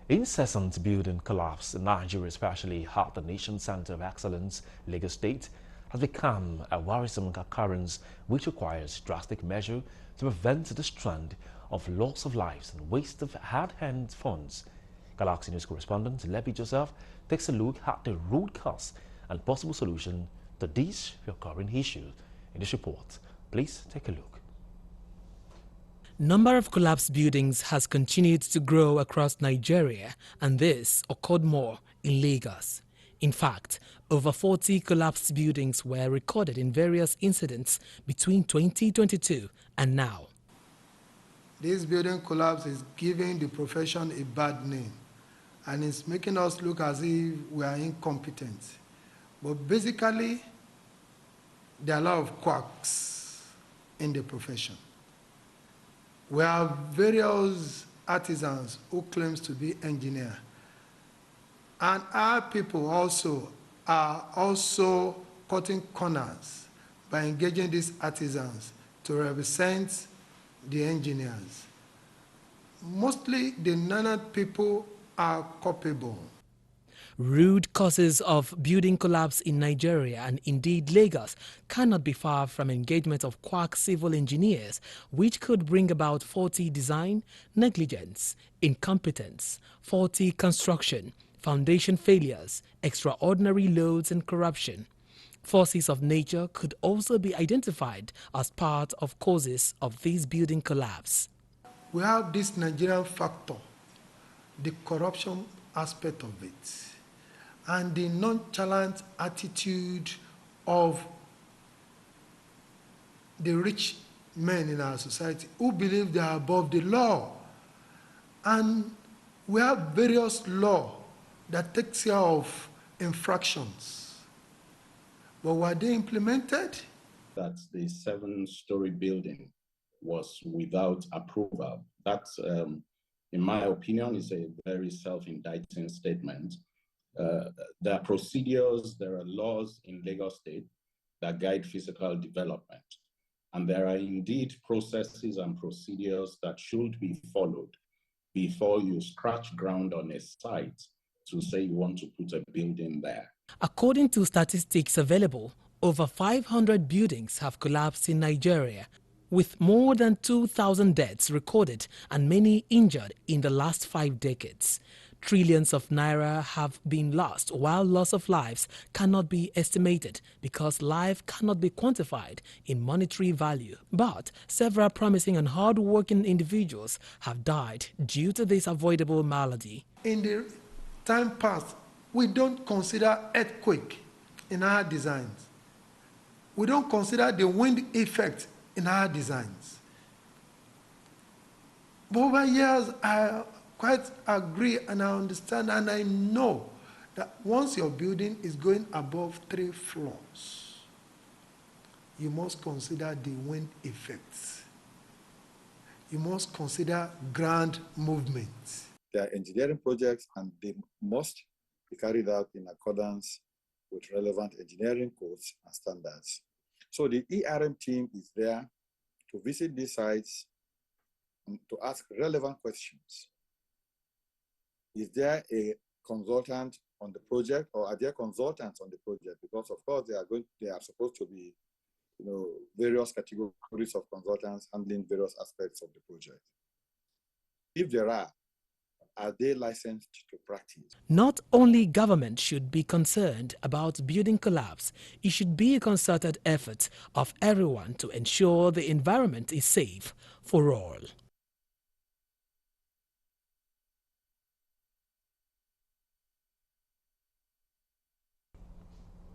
Incessant building collapse in Nigeria, especially at the nation's center of excellence, Lagos State, has become a worrisome occurrence which requires drastic measure to prevent this trend of loss of lives and waste of hard-earned funds. Galaxy News correspondent Lepi Joseph takes a look at the root cause and possible solution to this recurring issue. In this report, please take a look. Number of collapsed buildings has continued to grow across Nigeria, and this occurred more in Lagos. In fact, over 40 collapsed buildings were recorded in various incidents between 2022 and now. This building collapse is giving the profession a bad name, and it's making us look as if we are incompetent. But basically, there are a lot of quacks in the profession. We have various artisans who claims to be engineers. And our people also are cutting corners by engaging these artisans to represent the engineers. Mostly the Menance people are culpable. Root causes of building collapse in Nigeria and indeed Lagos cannot be far from engagement of quack civil engineers, which could bring about faulty design, negligence, incompetence, faulty construction, foundation failures, extraordinary loads and corruption. Forces of nature could also be identified as part of causes of this building collapse. We have this Nigerian factor, the corruption aspect of it, and the nonchalant attitude of the rich men in our society who believe they are above the law. And we have various laws that take care of infractions. But were they implemented? That the 7-story building was without approval. That, in my opinion, is a very self-indicting statement. There are procedures, there are laws in Lagos State that guide physical development. And there are indeed processes and procedures that should be followed before you scratch ground on a site to say you want to put a building there. According to statistics available, over 500 buildings have collapsed in Nigeria, with more than 2,000 deaths recorded and many injured in the last 5 decades. Trillions of naira have been lost, while loss of lives cannot be estimated because life cannot be quantified in monetary value. But several promising and hard-working individuals have died due to this avoidable malady. In the time past, we don't consider earthquake in our designs. We don't consider the wind effect in our designs. But over years, I quite agree and I understand and I know that once your building is going above 3 floors, you must consider the wind effects. You must consider ground movements. They are engineering projects and they must be carried out in accordance with relevant engineering codes and standards. So the ERM team is there to visit these sites and to ask relevant questions. Is there a consultant on the project, or are there consultants on the project? Because of course they are supposed to be, various categories of consultants handling various aspects of the project. If there are they licensed to practice? Not only government should be concerned about building collapse, it should be a concerted effort of everyone to ensure the environment is safe for all.